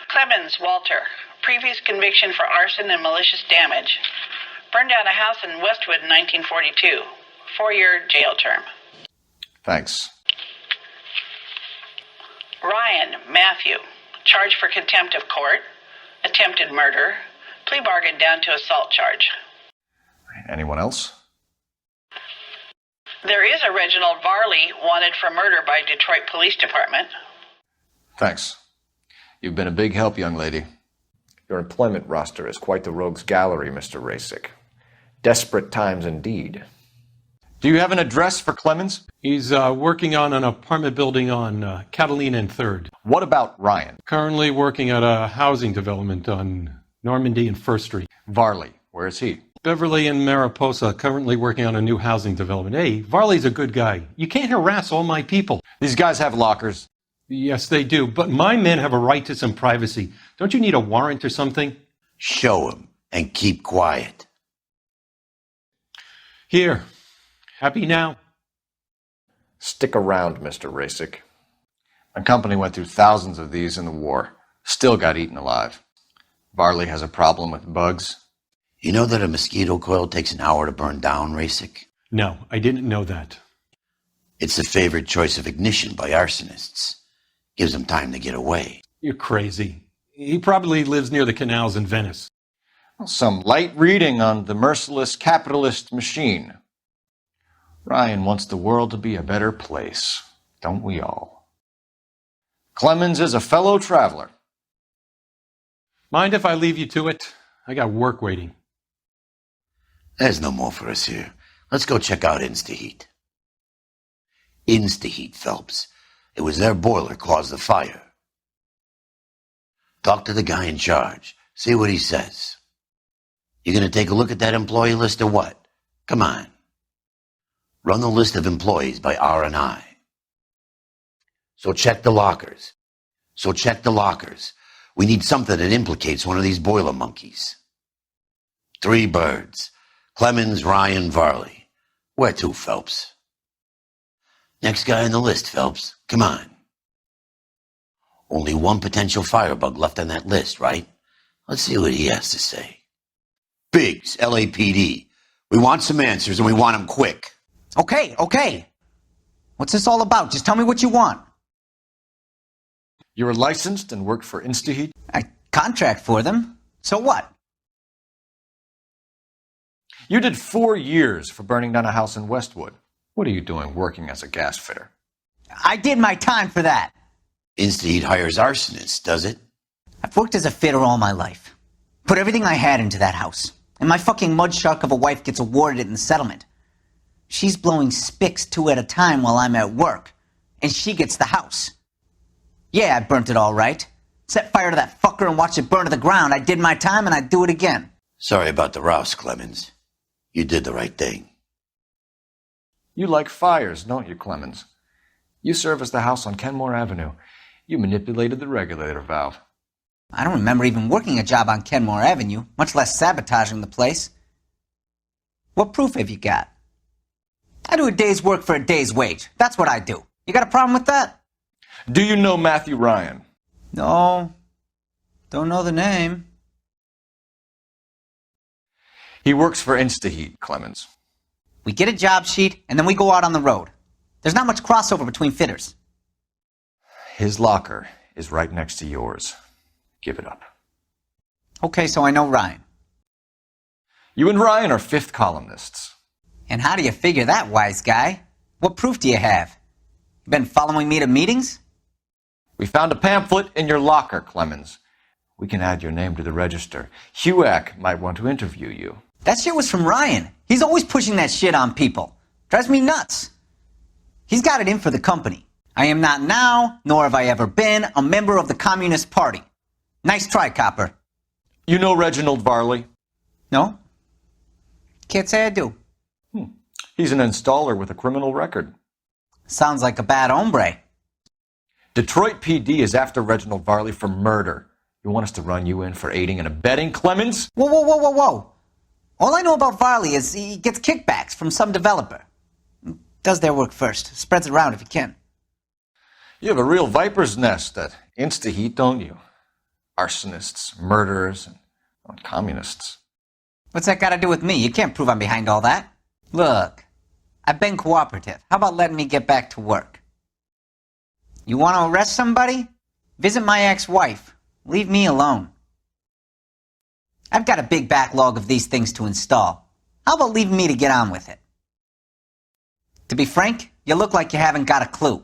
Speaker 12: Clemens Walter, previous conviction for arson and malicious damage. Burned down a house in Westwood in 1942. 4-year jail term.
Speaker 3: Thanks.
Speaker 12: Ryan Matthew, charged for contempt of court, attempted murder, plea bargain down to assault charge.
Speaker 3: Anyone else?
Speaker 12: There is a Reginald Varley wanted for murder by Detroit Police Department.
Speaker 3: Thanks. You've been a big help, young lady. Your employment roster is quite the rogues gallery, Mr. Rasick. Desperate times indeed. Do you have an address for Clemens?
Speaker 22: He's working on an apartment building on Catalina and 3rd.
Speaker 3: What about Ryan?
Speaker 22: Currently working at a housing development on Normandy and 1st Street.
Speaker 3: Varley, where is he?
Speaker 22: Beverly and Mariposa, currently working on a new housing development. Hey, Varley's a good guy. You can't harass all my people.
Speaker 3: These guys have lockers.
Speaker 22: Yes, they do, but my men have a right to some privacy. Don't you need a warrant or something?
Speaker 4: Show him and keep quiet.
Speaker 22: Here. Happy now?
Speaker 3: Stick around, Mr. Rasick. My company went through thousands of these in the war. Still got eaten alive. Varley has a problem with bugs.
Speaker 4: You know that a mosquito coil takes an hour to burn down, Rasick?
Speaker 22: No, I didn't know that.
Speaker 4: It's the favored choice of ignition by arsonists. Gives them time to get away.
Speaker 22: You're crazy. He probably lives near the canals in Venice.
Speaker 3: Some light reading on the merciless capitalist machine. Ryan wants the world to be a better place, don't we all? Clemens is a fellow traveler.
Speaker 22: Mind if I leave you to it? I got work waiting.
Speaker 4: There's no more for us here. Let's go check out Instaheat. Instaheat, Phelps. It was their boiler caused the fire. Talk to the guy in charge. See what he says. You gonna take a look at that employee list or what? Come on. Run the list of employees by R&I. So check the lockers. We need something that implicates one of these boiler monkeys. 3 birds. Clemens, Ryan, Varley. Where to, Phelps? Next guy on the list, Phelps. Come on. Only one potential firebug left on that list, right? Let's see what he has to say. Biggs, LAPD. We want some answers and we want them quick.
Speaker 1: Okay. What's this all about? Just tell me what you want.
Speaker 3: You were licensed and worked for Instaheat?
Speaker 1: I contract for them. So what?
Speaker 3: You did 4 years for burning down a house in Westwood. What are you doing working as a gas fitter?
Speaker 1: I did my time for that.
Speaker 4: Instaheat hires arsonists, does it?
Speaker 1: I've worked as a fitter all my life. Put everything I had into that house. And my fucking mud shark of a wife gets awarded it in the settlement. She's blowing spics 2 at a time while I'm at work. And she gets the house. Yeah, I burnt it all right. Set fire to that fucker and watched it burn to the ground. I did my time and I'd do it again.
Speaker 4: Sorry about the rouse, Clemens. You did the right thing.
Speaker 3: You like fires, don't you, Clemens? You serviced the house on Kenmore Avenue. You manipulated the regulator valve.
Speaker 1: I don't remember even working a job on Kenmore Avenue, much less sabotaging the place. What proof have you got? I do a day's work for a day's wage. That's what I do. You got a problem with that?
Speaker 3: Do you know Matthew Ryan?
Speaker 1: No. Don't know the name.
Speaker 3: He works for Instaheat, Clemens.
Speaker 1: We get a job sheet, and then we go out on the road. There's not much crossover between fitters.
Speaker 3: His locker is right next to yours. give it up.
Speaker 1: Okay, so I know Ryan.
Speaker 3: You and Ryan are fifth columnists.
Speaker 1: And how do you figure that, wise guy? What proof do you have? You been following me to meetings?
Speaker 3: We found a pamphlet in your locker, Clemens. We can add your name to the register. HUAC might want to interview you.
Speaker 1: That shit was from Ryan. He's always pushing that shit on people. Drives me nuts. He's got it in for the company. I am not now, nor have I ever been, a member of the Communist Party. Nice try, copper.
Speaker 3: You know Reginald Varley?
Speaker 1: No? Can't say I do.
Speaker 3: He's an installer with a criminal record.
Speaker 1: Sounds like a bad hombre.
Speaker 3: Detroit PD is after Reginald Varley for murder. You want us to run you in for aiding and abetting, Clemens?
Speaker 1: Whoa, whoa, whoa, whoa, whoa. All I know about Varley is he gets kickbacks from some developer. Does their work first. Spreads it around if he can.
Speaker 3: You have a real viper's nest at Instaheat, don't you? Arsonists, murderers, and communists.
Speaker 1: What's that got to do with me? You can't prove I'm behind all that. Look, I've been cooperative. How about letting me get back to work? You want to arrest somebody? Visit my ex-wife. Leave me alone. I've got a big backlog of these things to install. How about leaving me to get on with it? To be frank, you look like you haven't got a clue.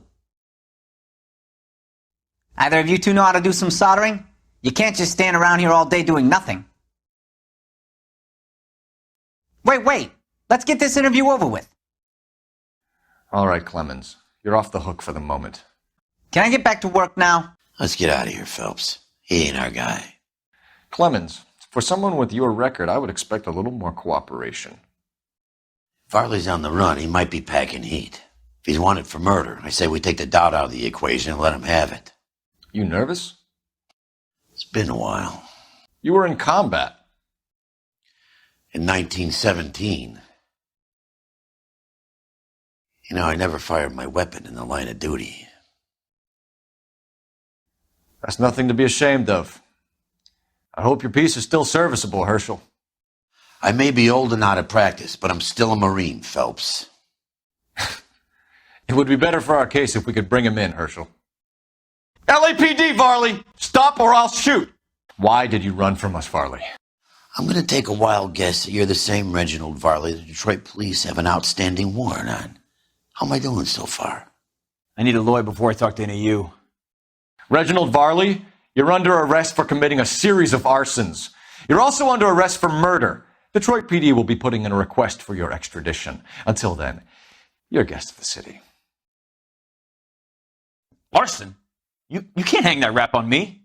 Speaker 1: Either of you two know how to do some soldering? You can't just stand around here all day doing nothing. Wait. Let's get this interview over with.
Speaker 3: All right, Clemens. You're off the hook for the moment.
Speaker 1: Can I get back to work now?
Speaker 4: Let's get out of here, Phelps. He ain't our guy.
Speaker 3: Clemens, for someone with your record, I would expect a little more cooperation.
Speaker 4: Varley's on the run. He might be packing heat. If he's wanted for murder, I say we take the doubt out of the equation and let him have it.
Speaker 3: You nervous?
Speaker 4: It's been a while.
Speaker 3: You were in combat.
Speaker 4: In 1917. You know, I never fired my weapon in the line of duty.
Speaker 3: That's nothing to be ashamed of. I hope your piece is still serviceable, Herschel.
Speaker 4: I may be old and out of practice, but I'm still a Marine, Phelps.
Speaker 3: It would be better for our case if we could bring him in, Herschel. LAPD, Varley! Stop or I'll shoot! Why did you run from us, Varley?
Speaker 4: I'm going to take a wild guess that you're the same Reginald Varley the Detroit police have an outstanding warrant on. How am I doing so far?
Speaker 2: I need a lawyer before I talk to any of you.
Speaker 3: Reginald Varley, you're under arrest for committing a series of arsons. You're also under arrest for murder. Detroit PD will be putting in a request for your extradition. Until then, you're a guest of the city.
Speaker 2: Arson? You can't hang that rap on me.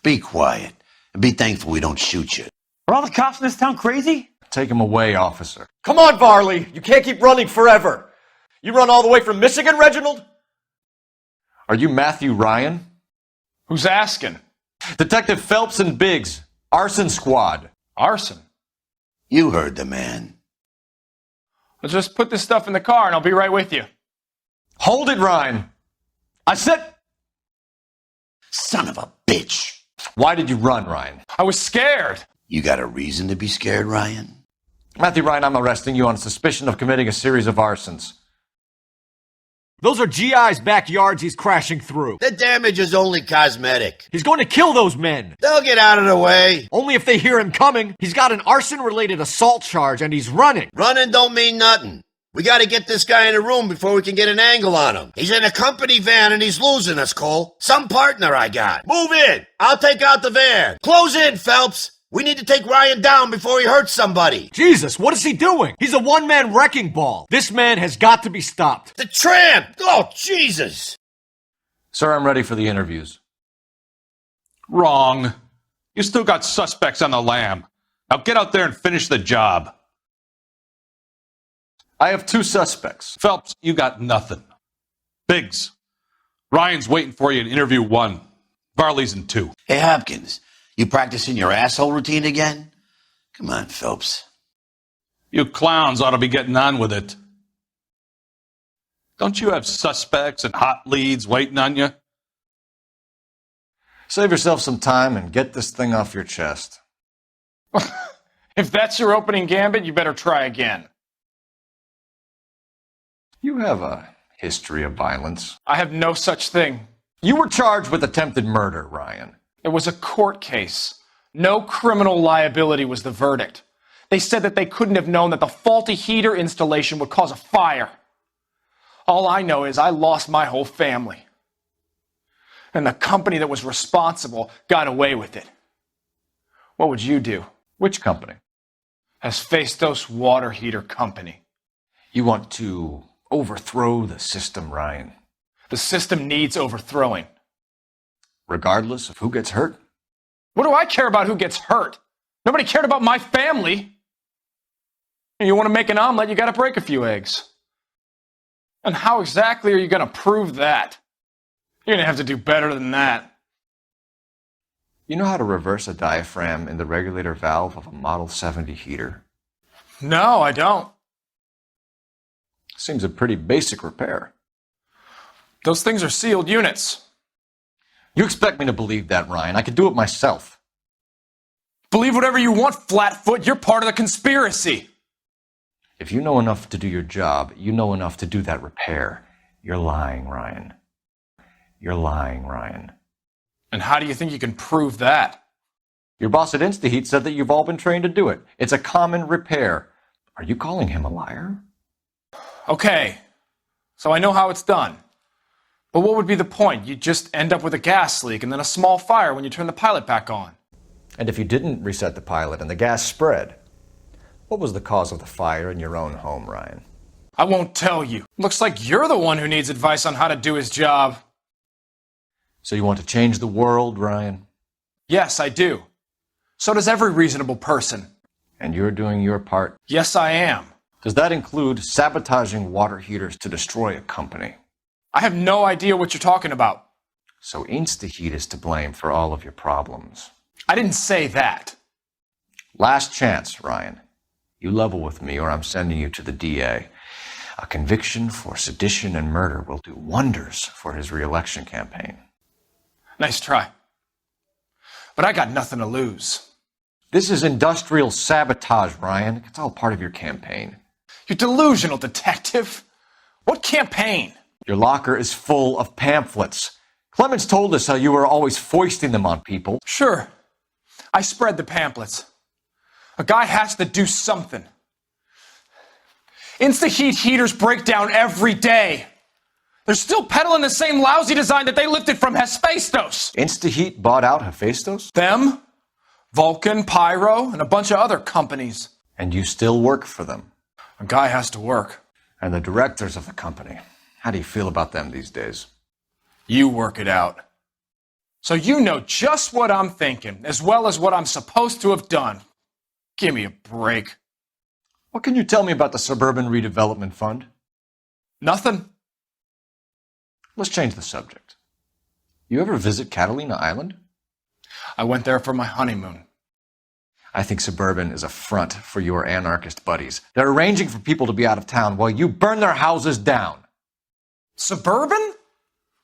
Speaker 4: Be quiet and be thankful we don't shoot you.
Speaker 2: Are all the cops in this town crazy?
Speaker 3: Take him away, officer.
Speaker 5: Come on, Varley. You can't keep running forever. You run all the way from Michigan, Reginald?
Speaker 3: Are you Matthew Ryan?
Speaker 6: Who's asking?
Speaker 3: Detective Phelps and Biggs, Arson Squad.
Speaker 6: Arson?
Speaker 4: You heard the man.
Speaker 6: Let's just put this stuff in the car and I'll be right with you.
Speaker 3: Hold it, Ryan. I said...
Speaker 4: Son of a bitch.
Speaker 3: Why did you run, Ryan?
Speaker 6: I was scared.
Speaker 4: You got a reason to be scared, Ryan?
Speaker 3: Matthew Ryan, I'm arresting you on suspicion of committing a series of arsons.
Speaker 5: Those are GI's backyards he's crashing through.
Speaker 4: The damage is only cosmetic.
Speaker 5: He's going to kill those men.
Speaker 4: They'll get out of the way.
Speaker 5: Only if they hear him coming. He's got an arson-related assault charge, and he's running.
Speaker 4: Running don't mean nothing. We got to get this guy in a room before we can get an angle on him. He's in a company van and he's losing us, Cole. Some partner I got. Move in. I'll take out the van. Close in, Phelps. We need to take Ryan down before he hurts somebody.
Speaker 5: Jesus, what is he doing? He's a one-man wrecking ball. This man has got to be stopped.
Speaker 4: The tramp! Oh, Jesus!
Speaker 3: Sir, I'm ready for the interviews.
Speaker 6: Wrong. You still got suspects on the lam. Now get out there and finish the job.
Speaker 3: I have 2 suspects.
Speaker 6: Phelps, you got nothing. Biggs, Ryan's waiting for you in interview 1. Varley's in 2.
Speaker 4: Hey, Hopkins, you practicing your asshole routine again? Come on, Phelps.
Speaker 6: You clowns ought to be getting on with it. Don't you have suspects and hot leads waiting on you?
Speaker 3: Save yourself some time and get this thing off your chest.
Speaker 6: If that's your opening gambit, you better try again.
Speaker 3: You have a history of violence.
Speaker 6: I have no such thing.
Speaker 3: You were charged with attempted murder, Ryan.
Speaker 7: It was a court case. No criminal liability was the verdict. They said that they couldn't have known that the faulty heater installation would cause a fire. All I know is I lost my whole family. And the company that was responsible got away with it. What would you do?
Speaker 3: Which company?
Speaker 7: Hephaestus Water Heater Company.
Speaker 3: You want to overthrow the system, Ryan.
Speaker 7: The system needs overthrowing.
Speaker 3: Regardless of who gets hurt?
Speaker 7: What do I care about who gets hurt? Nobody cared about my family. You want to make an omelet, you got to break a few eggs. And how exactly are you going to prove that? You're going to have to do better than that.
Speaker 3: You know how to reverse a diaphragm in the regulator valve of a Model 70 heater?
Speaker 7: No, I don't.
Speaker 3: Seems a pretty basic repair.
Speaker 7: Those things are sealed units.
Speaker 3: You expect me to believe that, Ryan? I could do it myself.
Speaker 7: Believe whatever you want, Flatfoot. You're part of the conspiracy.
Speaker 3: If you know enough to do your job, you know enough to do that repair. You're lying, Ryan. You're lying, Ryan.
Speaker 7: And how do you think you can prove that?
Speaker 3: Your boss at InstaHeat said that you've all been trained to do it. It's a common repair. Are you calling him a liar?
Speaker 7: Okay, so I know how it's done. But what would be the point? You'd just end up with a gas leak and then a small fire when you turn the pilot back on.
Speaker 3: And if you didn't reset the pilot and the gas spread, what was the cause of the fire in your own home, Ryan?
Speaker 7: I won't tell you. Looks like you're the one who needs advice on how to do his job.
Speaker 3: So you want to change the world, Ryan?
Speaker 7: Yes, I do. So does every reasonable person.
Speaker 3: And you're doing your part?
Speaker 7: Yes, I am.
Speaker 3: Does that include sabotaging water heaters to destroy a company?
Speaker 7: I have no idea what you're talking about.
Speaker 3: So InstaHeat is to blame for all of your problems.
Speaker 7: I didn't say that.
Speaker 3: Last chance, Ryan. You level with me or I'm sending you to the DA. A conviction for sedition and murder will do wonders for his re-election campaign.
Speaker 7: Nice try. But I got nothing to lose.
Speaker 3: This is industrial sabotage, Ryan. It's all part of your campaign.
Speaker 7: You're delusional, detective. What campaign?
Speaker 3: Your locker is full of pamphlets. Clemens told us how you were always foisting them on people.
Speaker 7: Sure. I spread the pamphlets. A guy has to do something. InstaHeat heaters break down every day. They're still peddling the same lousy design that they lifted from Hephaestus.
Speaker 3: InstaHeat bought out Hephaestus?
Speaker 7: Them, Vulcan, Pyro, and a bunch of other companies.
Speaker 3: And you still work for them?
Speaker 7: A guy has to work.
Speaker 3: And the directors of the company, how do you feel about them these days?
Speaker 7: You work it out. So you know just what I'm thinking, as well as what I'm supposed to have done. Give me a break.
Speaker 3: What can you tell me about the Suburban Redevelopment Fund?
Speaker 7: Nothing.
Speaker 3: Let's change the subject. You ever visit Catalina Island?
Speaker 7: I went there for my honeymoon.
Speaker 3: I think Suburban is a front for your anarchist buddies. They're arranging for people to be out of town while you burn their houses down.
Speaker 7: Suburban?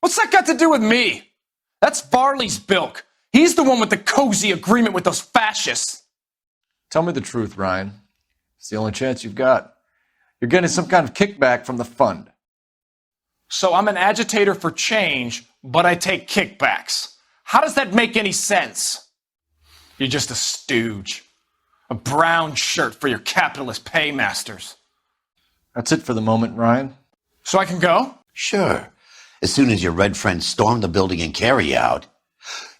Speaker 7: What's that got to do with me? That's Varley's bilk. He's the one with the cozy agreement with those fascists.
Speaker 3: Tell me the truth, Ryan. It's the only chance you've got. You're getting some kind of kickback from the fund.
Speaker 7: So I'm an agitator for change, but I take kickbacks. How does that make any sense? You're just a stooge. A brown shirt for your capitalist paymasters.
Speaker 3: That's it for the moment, Ryan.
Speaker 7: So I can go?
Speaker 4: Sure. As soon as your red friends storm the building and carry you out,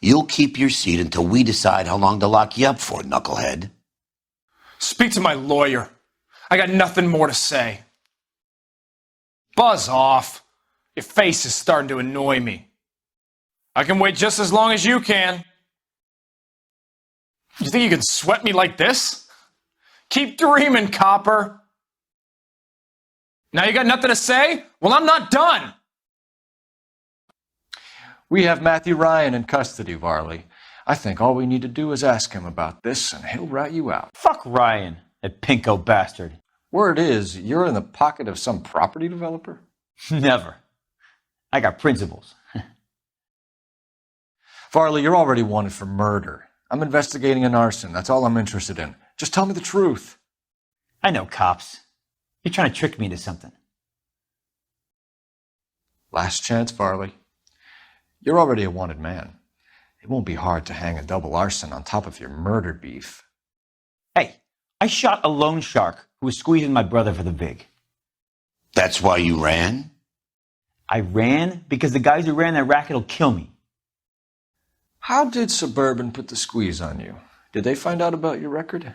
Speaker 4: you'll keep your seat until we decide how long to lock you up for, knucklehead.
Speaker 7: Speak to my lawyer. I got nothing more to say. Buzz off. Your face is starting to annoy me. I can wait just as long as you can. You think you can sweat me like this? Keep dreaming, copper. Now you got nothing to say? Well, I'm not done.
Speaker 3: We have Matthew Ryan in custody, Varley. I think all we need to do is ask him about this, and he'll rat you out.
Speaker 2: Fuck Ryan, that pinko bastard.
Speaker 3: Word is, you're in the pocket of some property developer?
Speaker 2: Never. I got principles.
Speaker 3: Varley, you're already wanted for murder. I'm investigating an arson. That's all I'm interested in. Just tell me the truth.
Speaker 2: I know cops. You're trying to trick me into something.
Speaker 3: Last chance, Varley. You're already a wanted man. It won't be hard to hang a double arson on top of your murder beef.
Speaker 2: Hey, I shot a loan shark who was squeezing my brother for the vig.
Speaker 4: That's why you ran?
Speaker 2: I ran because the guys who ran that racket will kill me.
Speaker 3: How did Suburban put the squeeze on you? Did they find out about your record?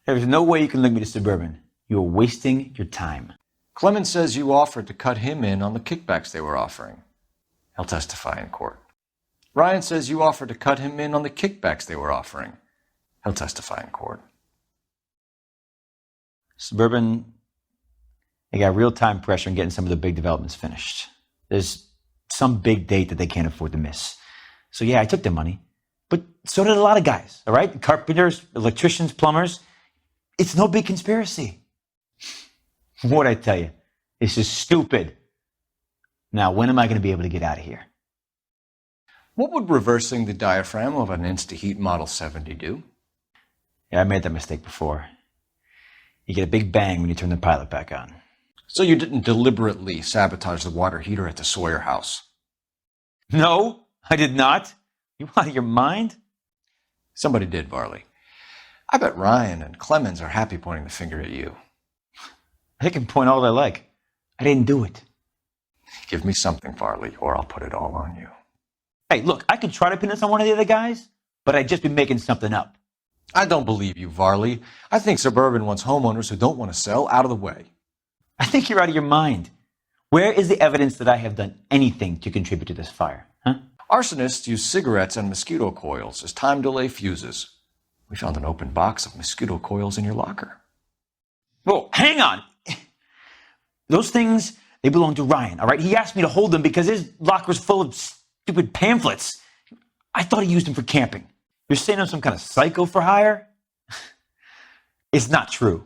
Speaker 2: There's no way you can link me to Suburban. You are wasting your time.
Speaker 3: Clemens says you offered to cut him in on the kickbacks they were offering. He'll testify in court. Ryan says you offered to cut him in on the kickbacks they were offering. He'll testify in court.
Speaker 2: Suburban, they got real time pressure on getting some of the big developments finished. There's some big date that they can't afford to miss. So yeah, I took their money. But so did a lot of guys, all right? Carpenters, electricians, plumbers. It's no big conspiracy. What'd I tell you? This is stupid. Now, when am I going to be able to get out of here?
Speaker 3: What would reversing the diaphragm of an Instaheat Model 70 do?
Speaker 2: Yeah, I made that mistake before. You get a big bang when you turn the pilot back on.
Speaker 3: So you didn't deliberately sabotage the water heater at the Sawyer house?
Speaker 2: No, I did not. You out of your mind?
Speaker 3: Somebody did, Varley. I bet Ryan and Clemens are happy pointing the finger at you.
Speaker 2: They can point all they like. I didn't do it.
Speaker 3: Give me something, Varley, or I'll put it all on you.
Speaker 2: Hey, look, I could try to pin this on one of the other guys, but I'd just be making something up.
Speaker 3: I don't believe you, Varley. I think Suburban wants homeowners who don't want to sell out of the way.
Speaker 2: I think you're out of your mind. Where is the evidence that I have done anything to contribute to this fire? Huh?
Speaker 3: Arsonists use cigarettes and mosquito coils as time delay fuses. We found an open box of mosquito coils in your locker.
Speaker 2: Whoa, hang on. Those things, they belong to Ryan, all right? He asked me to hold them because his locker's full of stupid pamphlets. I thought he used them for camping. You're saying I'm some kind of psycho for hire? It's not true.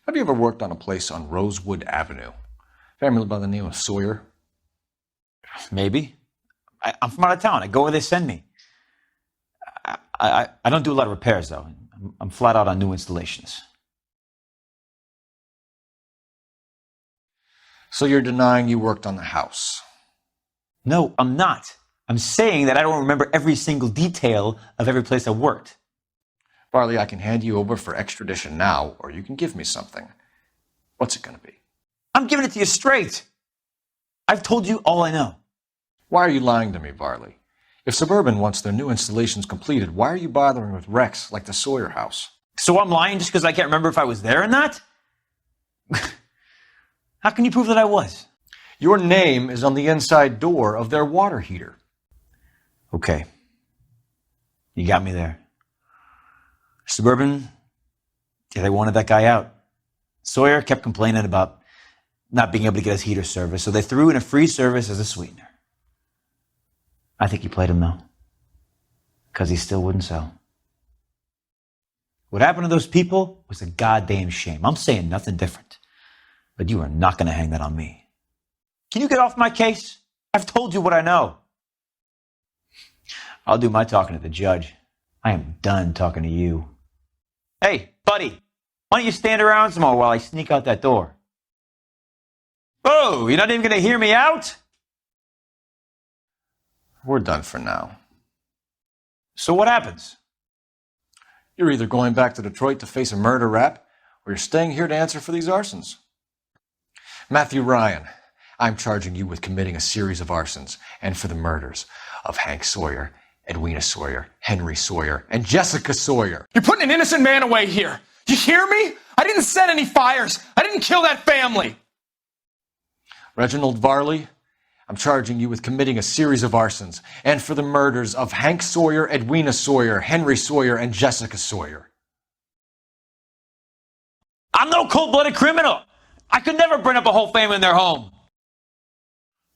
Speaker 3: Have you ever worked on a place on Rosewood Avenue? Family by the name of Sawyer?
Speaker 2: Maybe. I'm from out of town. I go where they send me. I don't do a lot of repairs, though. I'm flat out on new installations.
Speaker 3: So you're denying you worked on the house?
Speaker 2: No, I'm not. I'm saying that I don't remember every single detail of every place I worked.
Speaker 3: Varley, I can hand you over for extradition now, or you can give me something. What's it going to be?
Speaker 2: I'm giving it to you straight. I've told you all I know.
Speaker 3: Why are you lying to me, Varley? If Suburban wants their new installations completed, why are you bothering with wrecks like the Sawyer house?
Speaker 2: So I'm lying just because I can't remember if I was there or not? How can you prove that I was?
Speaker 3: Your name is on the inside door of their water heater.
Speaker 2: Okay. You got me there. Suburban, yeah, they wanted that guy out. Sawyer kept complaining about not being able to get his heater service, so they threw in a free service as a sweetener. I think he played him, though, because he still wouldn't sell. What happened to those people was a goddamn shame. I'm saying nothing different. But you are not going to hang that on me. Can you get off my case? I've told you what I know. I'll do my talking to the judge. I am done talking to you. Hey, buddy, why don't you stand around some more while I sneak out that door? Oh, you're not even going to hear me out?
Speaker 3: We're done for now.
Speaker 2: So what happens?
Speaker 3: You're either going back to Detroit to face a murder rap, or you're staying here to answer for these arsons. Matthew Ryan, I'm charging you with committing a series of arsons and for the murders of Hank Sawyer, Edwina Sawyer, Henry Sawyer, and Jessica Sawyer.
Speaker 17: You're putting an innocent man away here. You hear me? I didn't set any fires. I didn't kill that family.
Speaker 3: Reginald Varley, I'm charging you with committing a series of arsons and for the murders of Hank Sawyer, Edwina Sawyer, Henry Sawyer, and Jessica Sawyer.
Speaker 2: I'm no cold-blooded criminal. I could never burn up a whole family in their home.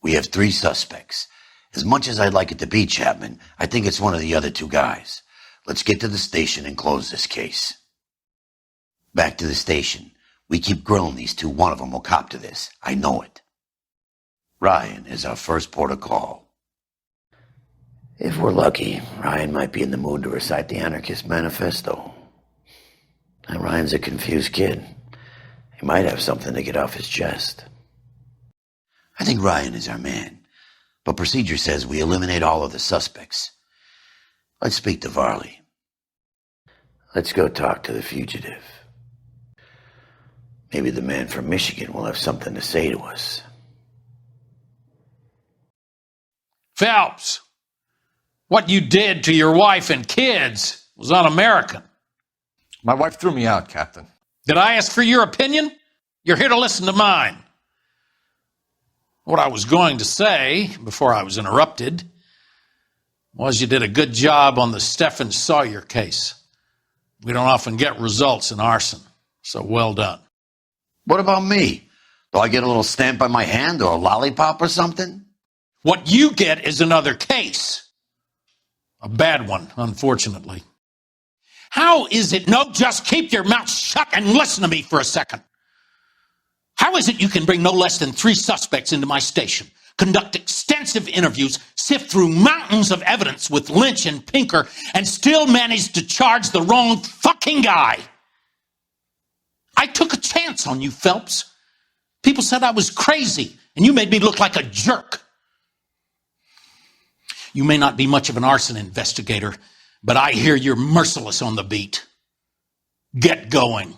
Speaker 4: We have 3 suspects. As much as I'd like it to be Chapman, I think it's one of the other 2 guys. Let's get to the station and close this case. Back to the station. We keep grilling these 2. One of them will cop to this. I know it. Ryan is our first port of call. If we're lucky, Ryan might be in the mood to recite the Anarchist Manifesto. And Ryan's a confused kid. He might have something to get off his chest. I think Ryan is our man, but procedure says we eliminate all of the suspects. Let's speak to Varley. Let's go talk to the fugitive. Maybe the man from Michigan will have something to say to us.
Speaker 8: Phelps, what you did to your wife and kids was un-American.
Speaker 3: My wife threw me out, Captain.
Speaker 8: Did I ask for your opinion? You're here to listen to mine. What I was going to say, before I was interrupted, was you did a good job on the Stephen Sawyer case. We don't often get results in arson, so well done.
Speaker 4: What about me? Do I get a little stamp by my hand or a lollipop or something?
Speaker 8: What you get is another case. A bad one, unfortunately. How is it, no, just keep your mouth shut and listen to me for a second. How is it you can bring no less than 3 suspects into my station, conduct extensive interviews, sift through mountains of evidence with Lynch and Pinker, and still manage to charge the wrong fucking guy? I took a chance on you, Phelps. People said I was crazy, and you made me look like a jerk. You may not be much of an arson investigator, but I hear you're merciless on the beat. Get going.